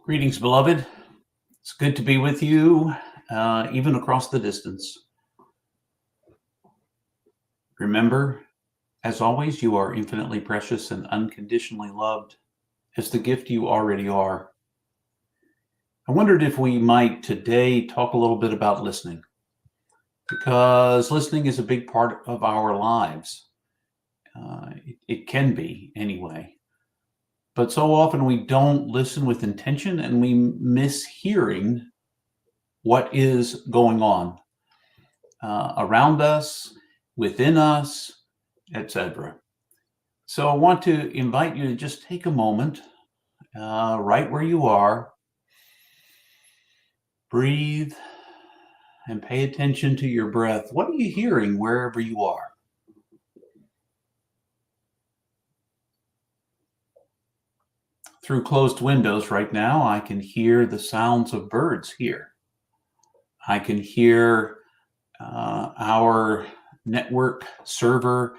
Greetings, beloved. It's good to be with you, even across the distance. Remember, as always, you are infinitely precious and unconditionally loved as the gift you already are. I wondered if we might today talk a little bit about listening, because listening is a big part of our lives. It can be, anyway. But so often we don't listen with intention and we miss hearing what is going on around us, within us, etc. So I want to invite you to just take a moment, right where you are, breathe, and pay attention to your breath. What are you hearing wherever you are? Through closed windows right now, I can hear the sounds of birds here. I can hear our network server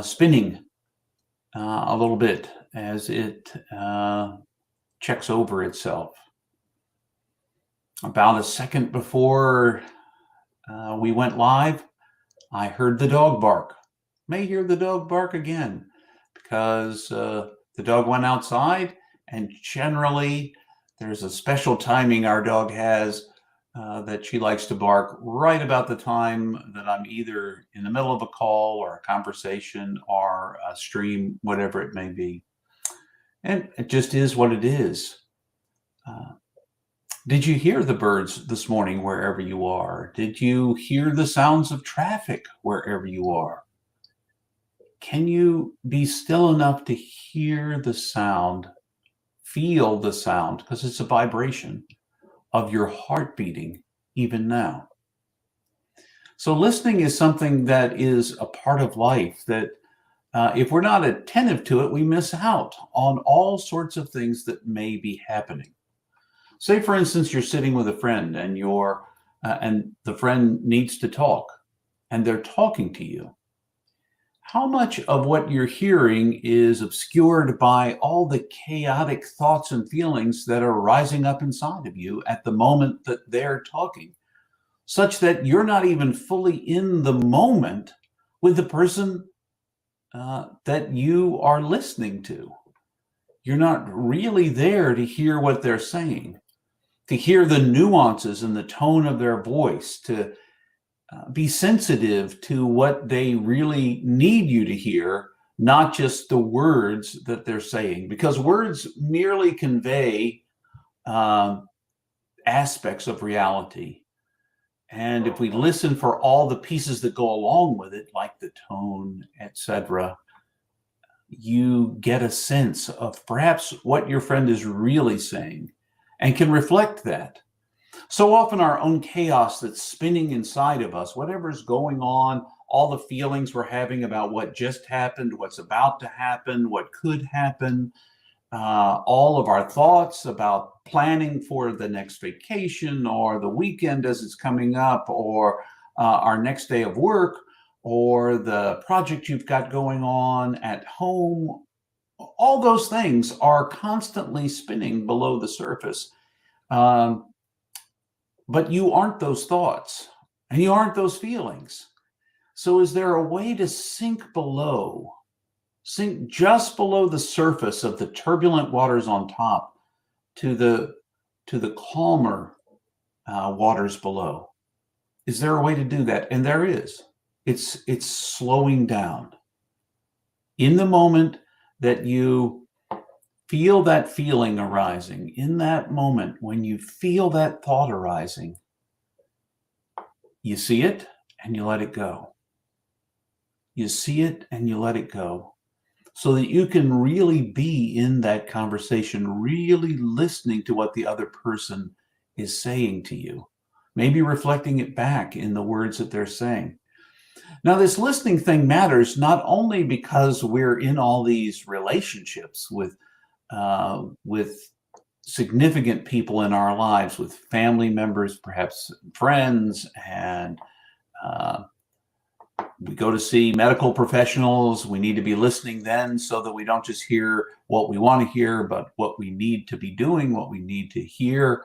spinning a little bit as it checks over itself. About a second before we went live, I heard the dog bark. May hear the dog bark again because the dog went outside, and generally there's a special timing our dog has that she likes to bark right about the time that I'm either in the middle of a call or a conversation or a stream, whatever it may be. And it just is what it is. Did you hear the birds this morning wherever you are? Did you hear the sounds of traffic wherever you are? Can you be still enough to hear the sound, feel the sound, because it's a vibration of your heart beating even now? So listening is something that is a part of life that if we're not attentive to it, we miss out on all sorts of things that may be happening. Say, for instance, you're sitting with a friend and and the friend needs to talk and they're talking to you. How much of what you're hearing is obscured by all the chaotic thoughts and feelings that are rising up inside of you at the moment that they're talking, such that you're not even fully in the moment with the person that you are listening to? You're not really there to hear what they're saying, to hear the nuances and the tone of their voice, to be sensitive to what they really need you to hear, not just the words that they're saying, because words merely convey aspects of reality. And if we listen for all the pieces that go along with it, like the tone, etc., you get a sense of perhaps what your friend is really saying and can reflect that. So often our own chaos that's spinning inside of us, whatever's going on, all the feelings we're having about what just happened, what's about to happen, what could happen, all of our thoughts about planning for the next vacation or the weekend as it's coming up, or our next day of work, or the project you've got going on at home, all those things are constantly spinning below the surface. But you aren't those thoughts and you aren't those feelings. So is there a way to sink just below the surface of the turbulent waters on top to the calmer waters below? Is there a way to do that? And there is. It's slowing down. In the moment that you feel that feeling arising, in that moment when you feel that thought arising, you see it and you let it go. You see it and you let it go, so that you can really be in that conversation, really listening to what the other person is saying to you, maybe reflecting it back in the words that they're saying. Now, this listening thing matters not only because we're in all these relationships with significant people in our lives, with family members, perhaps friends, and we go to see medical professionals. We need to be listening then so that we don't just hear what we want to hear, but what we need to be doing, what we need to hear.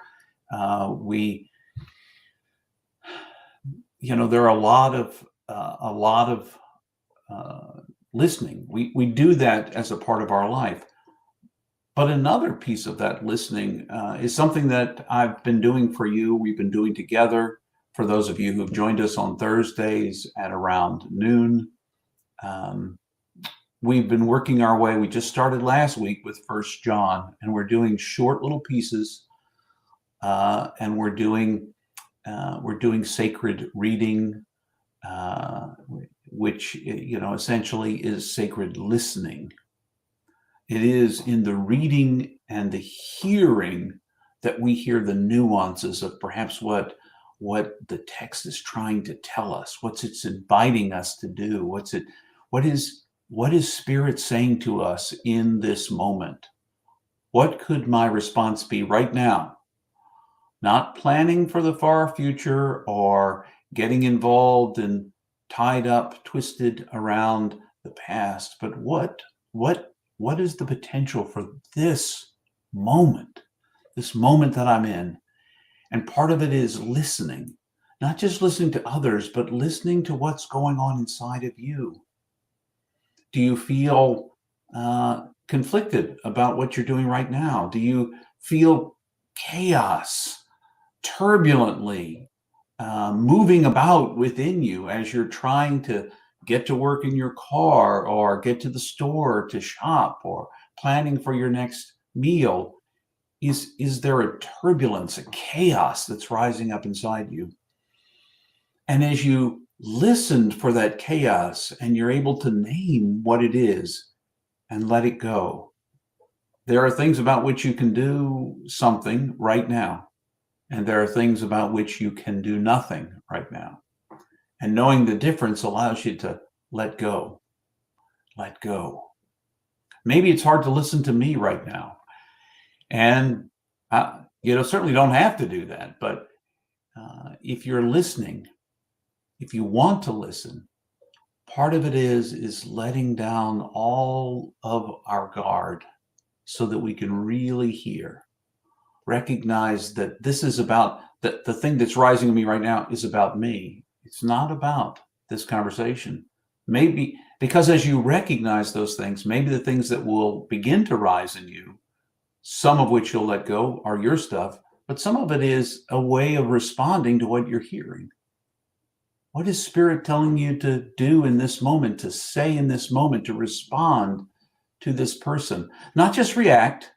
There are a lot of listening. We do that as a part of our life. But another piece of that listening is something that I've been doing for you. We've been doing together. For those of you who've joined us on Thursdays at around noon, we've been working our way. We just started last week with 1 John, and we're doing short little pieces, and we're doing sacred reading, which essentially is sacred listening. It is in the reading and the hearing that we hear the nuances of perhaps what the text is trying to tell us, what it's inviting us to do, what is Spirit saying to us in this moment? What could my response be right now? Not planning for the far future or getting involved and tied up, twisted around the past, but what is the potential for this moment that I'm in? And part of it is listening, not just listening to others, but listening to what's going on inside of you. Do you feel conflicted about what you're doing right now? Do you feel chaos, turbulently moving about within you as you're trying to get to work in your car or get to the store to shop or planning for your next meal? Is there a turbulence, a chaos that's rising up inside you? And as you listened for that chaos and you're able to name what it is and let it go, there are things about which you can do something right now. And there are things about which you can do nothing right now. And knowing the difference allows you to let go. Let go. Maybe it's hard to listen to me right now. And, certainly don't have to do that. But if you're listening, if you want to listen, part of it is letting down all of our guard so that we can really hear. Recognize that this is about, that the thing that's rising in me right now is about me. It's not about this conversation. Maybe because as you recognize those things, maybe the things that will begin to rise in you, some of which you'll let go, are your stuff, but some of it is a way of responding to what you're hearing. What is Spirit telling you to do in this moment, to say in this moment, to respond to this person? Not just react,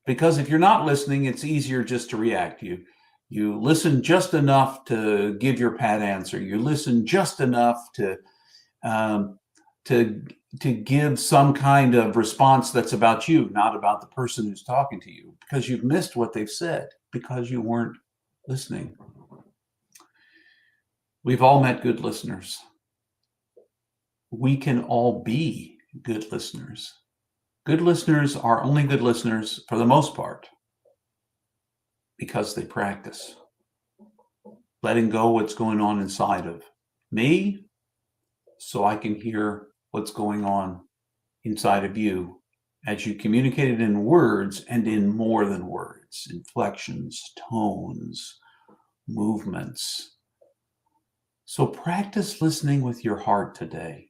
because if you're not listening, it's easier just to react. You listen just enough to give your pat answer. You listen just enough to give some kind of response that's about you, not about the person who's talking to you, because you've missed what they've said, because you weren't listening. We've all met good listeners. We can all be good listeners. Good listeners are only good listeners, for the most part, because they practice letting go what's going on inside of me so I can hear what's going on inside of you as you communicate it in words and in more than words, inflections, tones, movements. So practice listening with your heart today.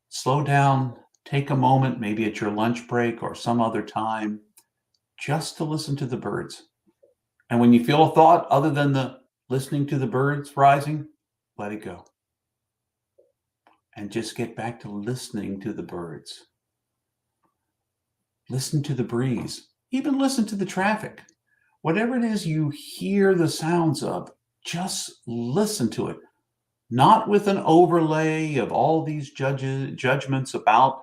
Slow down. Take a moment, maybe at your lunch break or some other time, just to listen to the birds. And when you feel a thought other than the listening to the birds rising, let it go. And just get back to listening to the birds. Listen to the breeze. Even listen to the traffic. Whatever it is you hear the sounds of, just listen to it. Not with an overlay of all these judgments about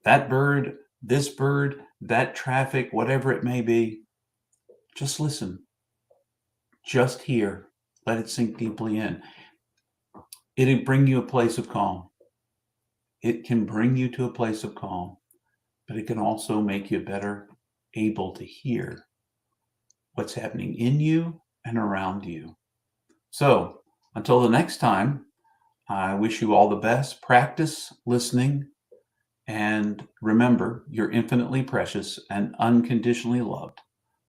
that bird, this bird, that traffic, whatever it may be. Just listen. Just hear. Let it sink deeply in. It'll bring you a place of calm. It can bring you to a place of calm, but it can also make you better able to hear what's happening in you and around you. So until the next time, I wish you all the best. Practice listening, and remember, you're infinitely precious and unconditionally loved.